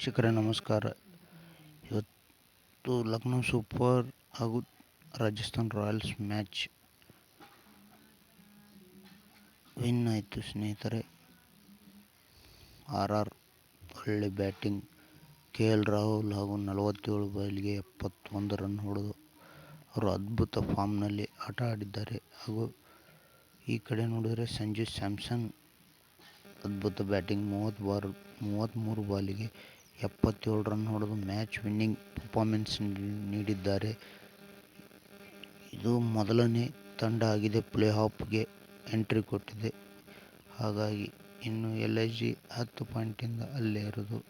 ವೀಕ್ಷಕರೇ ನಮಸ್ಕಾರ. ಇವತ್ತು ಲಕ್ನೋ ಸೂಪರ್ ಹಾಗೂ ರಾಜಸ್ಥಾನ್ ರಾಯಲ್ಸ್ ಮ್ಯಾಚ್ ವಿನ್ ಆಯಿತು ಸ್ನೇಹಿತರೆ. ಆರ್ ಒಳ್ಳೆ ಬ್ಯಾಟಿಂಗ್. KL ರಾಹುಲ್ ಹಾಗೂ 47 ಬಾಲಿಗೆ 71 ರನ್ ಹೊಡೆದು ಅವರು ಅದ್ಭುತ ಫಾರ್ಮ್ನಲ್ಲಿ ಆಟ ಆಡಿದ್ದಾರೆ. ಹಾಗೂ ಈ ಕಡೆ ನೋಡಿದರೆ ಸಂಜು ಸ್ಯಾಮ್ಸನ್ ಅದ್ಭುತ ಬ್ಯಾಟಿಂಗ್. 33 ಬಾಲಿಗೆ 77 ರನ್ ಹೊಡೆದು ಮ್ಯಾಚ್ ವಿನ್ನಿಂಗ್ ಪರ್ಫಾರ್ಮೆನ್ಸ್ ನೀಡಿದ್ದಾರೆ. ಇದು ಮೊದಲನೇ ತಂಡ ಆಗಿದೆ ಪ್ಲೇ ಆಫ್ಗೆ ಎಂಟ್ರಿ ಕೊಟ್ಟಿದೆ. ಹಾಗಾಗಿ ಇನ್ನು LIG 10 ಪಾಯಿಂಟಿಂದ ಅಲ್ಲೇ ಇರೋದು.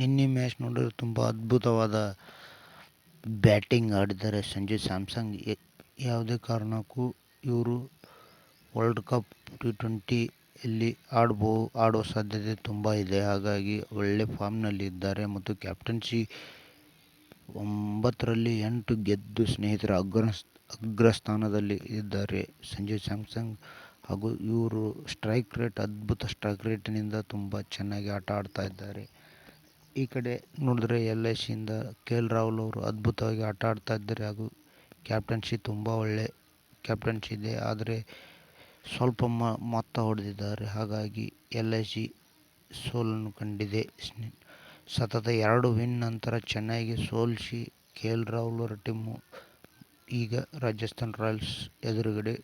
ನಿನ್ನೆ ಮ್ಯಾಚ್ ನೋಡಿದ್ರೆ ತುಂಬ ಅದ್ಭುತವಾದ ಬ್ಯಾಟಿಂಗ್ ಆಡಿದ್ದಾರೆ ಸಂಜು ಸ್ಯಾಮ್ಸನ್. ಯಾವುದೇ ಕಾರಣಕ್ಕೂ ಇವರು ವರ್ಲ್ಡ್ ಕಪ್ T20ಯಲ್ಲಿ ಆಡುವ ಸಾಧ್ಯತೆ ತುಂಬ ಇದೆ. ಹಾಗಾಗಿ ಒಳ್ಳೆ ಫಾರ್ಮ್ನಲ್ಲಿ ಇದ್ದಾರೆ ಮತ್ತು ಕ್ಯಾಪ್ಟನ್ಸಿ 9ರಲ್ಲಿ 8 ಗೆದ್ದು ಸ್ನೇಹಿತರ ಅಗ್ರಸ್ಥಾನದಲ್ಲಿ ಇದ್ದಾರೆ ಸಂಜು ಸ್ಯಾಮ್ಸನ್. ಹಾಗೂ ಇವರು ಅದ್ಭುತ ಸ್ಟ್ರೈಕ್ ರೇಟ್ನಿಂದ ತುಂಬ ಚೆನ್ನಾಗಿ ಆಟ ಆಡ್ತಾ ಇದ್ದಾರೆ. ಈ ಕಡೆ ನೋಡಿದ್ರೆ LICಯಿಂದ KL ರಾಹುಲ್ ಅವರು ಅದ್ಭುತವಾಗಿ ಆಟ ಆಡ್ತಾ ಇದ್ದಾರೆ. ಹಾಗೂ ಕ್ಯಾಪ್ಟನ್ಸಿ ತುಂಬ ಒಳ್ಳೆ ಕ್ಯಾಪ್ಟನ್ಸಿ ಇದೆ. ಆದರೆ ಸ್ವಲ್ಪ ಮೊತ್ತ ಹೊಡೆದಿದ್ದಾರೆ. ಹಾಗಾಗಿ LIC ಸೋಲನ್ನು ಕಂಡಿದೆ. ಸತತ 2 ವಿನ್ ನಂತರ ಚೆನ್ನೈಗೆ ಸೋಲಿಸಿ KL ರಾಹುಲ್ ಅವರ ಟೀಮು ಈಗ ರಾಜಸ್ಥಾನ್ ರಾಯಲ್ಸ್ ಎದುರುಗಡೆ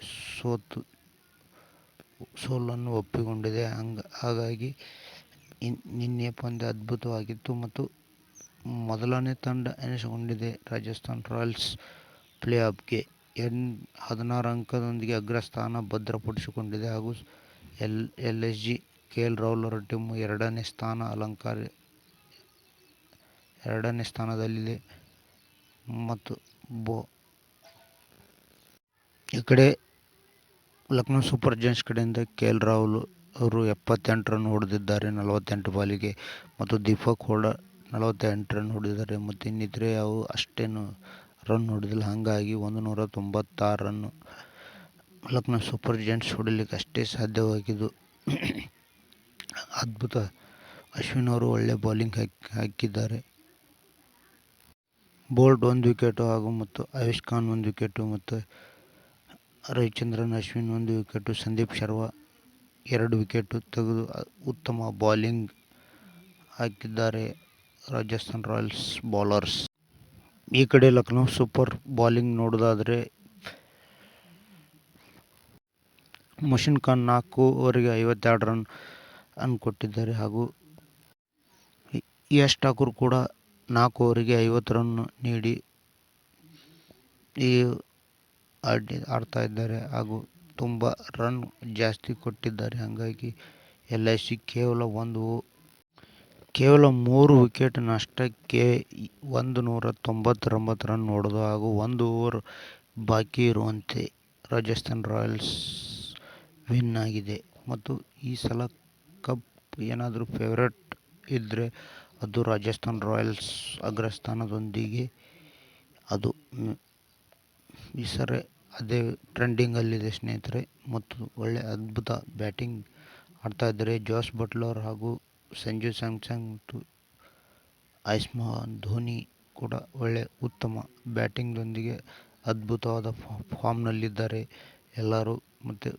ಸೋಲನ್ನು ಒಪ್ಪಿಕೊಂಡಿದೆ. ಹಾಗಾಗಿ ನಿನ್ನೆ ಪಂದ್ಯ ಅದ್ಭುತವಾಗಿತ್ತು ಮತ್ತು ಮೊದಲನೇ ತಂಡ ಎನಿಸಿಕೊಂಡಿದೆ ರಾಜಸ್ಥಾನ್ ರಾಯಲ್ಸ್ ಪ್ಲೇ ಆಫ್ಗೆ 16 ಅಂಕದೊಂದಿಗೆ ಅಗ್ರಸ್ಥಾನ ಭದ್ರಪಡಿಸಿಕೊಂಡಿದೆ. ಹಾಗೂ LIG KL ರಾಹುಲ್ ಅವರ ಟೀಮು ಎರಡನೇ ಸ್ಥಾನದಲ್ಲಿದೆ. ಮತ್ತು ಈ ಕಡೆ ಲಕ್ನೋ ಸೂಪರ್ ಜೈಂಟ್ಸ್ ಕಡೆಯಿಂದ KL ರಾಹುಲ್ ಅವರು 78 ರನ್ ಹೊಡೆದಿದ್ದಾರೆ 48 ಬಾಲಿಗೆ. ಮತ್ತು ದೀಪಕ್ ಹುಡಾ 48 ರನ್ ಹೊಡೆದಿದ್ದಾರೆ. ಮತ್ತು ಇನ್ನಿತರೆ ಯಾವ ಅಷ್ಟೇನು ರನ್ ಹೊಡೆದಿಲ್ಲ. ಹಾಗಾಗಿ 196 ರನ್ ಲಕ್ನೋ ಸೂಪರ್ ಜೈಂಟ್ಸ್ ಹೊಡಿಲಿಕ್ಕೆ ಅಷ್ಟೇ ಸಾಧ್ಯವಾಗಿದ್ದು. ಅದ್ಭುತ ಅಶ್ವಿನ್ ಅವರು ಒಳ್ಳೆ ಬೌಲಿಂಗ್ ಹಾಕಿದ್ದಾರೆ. ಬೋಲ್ಟ್ 1 ವಿಕೆಟು ಮತ್ತು ಆಯುಷ್ ಖಾನ್ 1 ವಿಕೆಟು ಮತ್ತು ರವಿಚಂದ್ರನ್ ಅಶ್ವಿನ್ 1 ವಿಕೆಟು, ಸಂದೀಪ್ ಶರ್ಮಾ 2 ವಿಕೆಟು ತೆಗೆದು ಉತ್ತಮ ಬೌಲಿಂಗ್ ಹಾಕಿದ್ದಾರೆ ರಾಜಸ್ಥಾನ್ ರಾಯಲ್ಸ್ ಬೌಲರ್ಸ್. ಈ ಕಡೆ ಲಕ್ನೋ ಸೂಪರ್ ಬೌಲಿಂಗ್ ನೋಡೋದಾದರೆ ಮೊಶಿನ್ ಖಾನ್ 4 ಓವರಿಗೆ 52 ರನ್ ಕೊಟ್ಟಿದ್ದಾರೆ. ಹಾಗೂ ಯಶ್ ಠಾಕೂರ್ ಕೂಡ 4 ಓವರಿಗೆ 50 ರನ್ ನೀಡಿ ಆಡ್ತಾ ಇದ್ದಾರೆ. ಹಾಗೂ ತುಂಬ ರನ್ ಜಾಸ್ತಿ ಕೊಟ್ಟಿದ್ದಾರೆ. ಹಾಗಾಗಿ LIC ಕೇವಲ 3 ವಿಕೆಟ್ ನಷ್ಟಕ್ಕೆ 199 ರನ್ ಹೊಡೆದು ಹಾಗೂ 1 ಓವರ್ ಬಾಕಿ ಇರುವಂತೆ ರಾಜಸ್ಥಾನ್ ರಾಯಲ್ಸ್ ವಿನ್ ಆಗಿದೆ. ಮತ್ತು ಈ ಸಲ ಕಪ್ ಏನಾದರೂ ಫೇವರೇಟ್ ಇದ್ದರೆ ಅದು ರಾಜಸ್ಥಾನ್ ರಾಯಲ್ಸ್ ಅಗ್ರಸ್ಥಾನದೊಂದಿಗೆ ಅದು ಈ ಸರಿ ಅದೇ ಟ್ರೆಂಡಿಂಗಲ್ಲಿದೆ ಸ್ನೇಹಿತರೆ. ಮತ್ತು ಒಳ್ಳೆ ಅದ್ಭುತ ಬ್ಯಾಟಿಂಗ್ ಆಡ್ತಾ ಇದ್ದಾರೆ ಜೋಸ್ ಬಟ್ಲರ್ ಹಾಗೂ ಸಂಜು ಸ್ಯಾಮ್ಸನ್ ಮತ್ತು ಆಯುಷ್ಮಾನ್ ಧೋನಿ ಕೂಡ ಒಳ್ಳೆ ಉತ್ತಮ ಬ್ಯಾಟಿಂಗ್ದೊಂದಿಗೆ ಅದ್ಭುತವಾದ ಫಾರ್ಮ್ನಲ್ಲಿದ್ದಾರೆ ಎಲ್ಲರೂ. ಮತ್ತು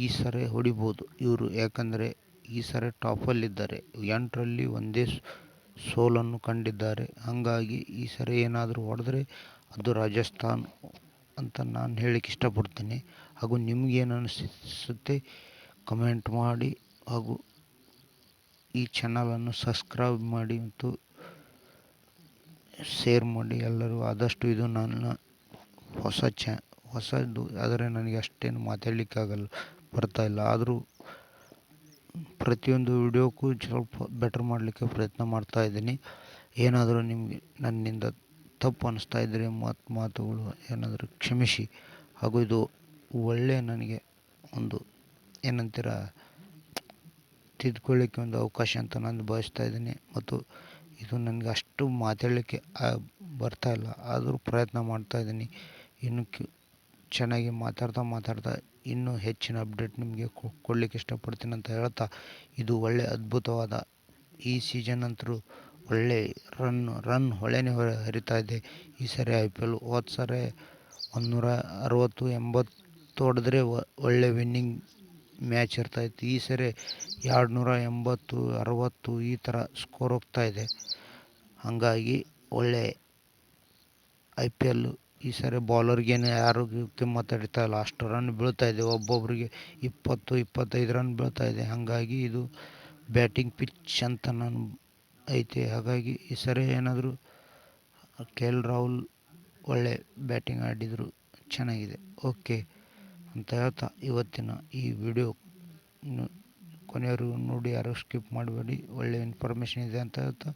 ಈ ಸರಿ ಹೊಡಿಬೋದು ಇವರು, ಯಾಕಂದರೆ ಈ ಸರಿ ಟಾಪಲ್ಲಿದ್ದಾರೆ. 8ರಲ್ಲಿ ಒಂದೇ ಸೋಲನ್ನು ಕಂಡಿದ್ದಾರೆ. ಹಾಗಾಗಿ ಈ ಸರಿ ಏನಾದರೂ ಹೊಡೆದ್ರೆ ಅದು ರಾಜಸ್ಥಾನ್ ಅಂತ ನಾನು ಹೇಳಕ್ಕೆ ಇಷ್ಟಪಡ್ತೀನಿ. ಹಾಗೂ ನಿಮಗೇನು ಅನಿಸುತ್ತೆ ಕಮೆಂಟ್ ಮಾಡಿ. ಹಾಗೂ ಈ ಚಾನಲನ್ನು ಸಬ್ಸ್ಕ್ರೈಬ್ ಮಾಡಿ ಮತ್ತು ಶೇರ್ ಮಾಡಿ ಎಲ್ಲರೂ ಆದಷ್ಟು. ಇದು ನನ್ನ ಹೊಸದು, ಆದರೆ ನನಗೆ ಅಷ್ಟೇನು ಮಾತಾಡಲಿಕ್ಕೆ ಬರ್ತಾಯಿಲ್ಲ. ಆದರೂ ಪ್ರತಿಯೊಂದು ವಿಡಿಯೋಕ್ಕೂ ಸ್ವಲ್ಪ ಬೆಟರ್ ಮಾಡಲಿಕ್ಕೆ ಪ್ರಯತ್ನ ಮಾಡ್ತಾಯಿದ್ದೀನಿ. ಏನಾದರೂ ನಿಮಗೆ ನನ್ನಿಂದ ತಪ್ಪು ಅನಿಸ್ತಾ ಇದ್ದರೆ ಮಾತುಗಳು ಏನಾದರೂ ಕ್ಷಮಿಸಿ. ಹಾಗೂ ಇದು ಒಳ್ಳೆಯ ನನಗೆ ಒಂದು ಏನಂತೀರ ತಿದ್ದುಕೊಳ್ಳಿಕ್ಕೆ ಒಂದು ಅವಕಾಶ ಅಂತ ನಾನು ಭಾವಿಸ್ತಾ ಇದ್ದೀನಿ. ಮತ್ತು ಇದು ನನಗೆ ಅಷ್ಟು ಮಾತಾಡಲಿಕ್ಕೆ ಬರ್ತಾಯಿಲ್ಲ, ಆದರೂ ಪ್ರಯತ್ನ ಮಾಡ್ತಾಯಿದ್ದೀನಿ. ಇನ್ನು ಚೆನ್ನಾಗಿ ಮಾತಾಡ್ತಾ ಇನ್ನೂ ಹೆಚ್ಚಿನ ಅಪ್ಡೇಟ್ ನಿಮಗೆ ಕೊಡಲಿಕ್ಕೆ ಇಷ್ಟಪಡ್ತೀನಿ ಅಂತ ಹೇಳ್ತಾ, ಇದು ಒಳ್ಳೆ ಅದ್ಭುತವಾದ ಈ ಸೀಸನ್ ಅಂತೂ ಒಳ್ಳೆ ರನ್ ಹೊಳೆನೇ ಹರಿತಾ ಇದೆ. ಈ ಸರಿ IPL ಹೋದ ಸರಿ 160-80 ಹೊಡೆದ್ರೆ ಒಳ್ಳೆ ವಿನ್ನಿಂಗ್ ಮ್ಯಾಚ್ ಇರ್ತಾಯಿತ್ತು. ಈ ಸರಿ 280-60 ಈ ಥರ ಸ್ಕೋರ್ ಹೋಗ್ತಾ ಇದೆ. ಹಾಗಾಗಿ ಒಳ್ಳೆ IPL ಈ ಸರಿ ಬೌಲರ್ಗೇನು ಯಾರು ಕಿಮ್ಮತ್ತು ಹಿಡಿತಾ ಇಲ್ಲ, ಅಷ್ಟು ರನ್ ಬೀಳ್ತಾ ಇದೆ. ಒಬ್ಬೊಬ್ಬರಿಗೆ 20-25 ರನ್ ಬೀಳ್ತಾ ಇದೆ. ಹಾಗಾಗಿ ಇದು ಬ್ಯಾಟಿಂಗ್ ಪಿಚ್ ಅಂತ ನಾನು ಐತೆ. ಹಾಗಾಗಿ ಈ ಸರಿ ಏನಾದರೂ KL ರಾಹುಲ್ ಒಳ್ಳೆ ಬ್ಯಾಟಿಂಗ್ ಆಡಿದರು, ಚೆನ್ನಾಗಿದೆ. ಓಕೆ ಅಂತ ಹೇಳ್ತಾ ಇವತ್ತಿನ ಈ ವಿಡಿಯೋ ಕೊನೆಯವರೆಗೂ ನೋಡಿ, ಯಾರು ಸ್ಕಿಪ್ ಮಾಡಬೇಡಿ, ಒಳ್ಳೆ ಇನ್ಫಾರ್ಮೇಷನ್ ಇದೆ ಅಂತ ಹೇಳ್ತಾ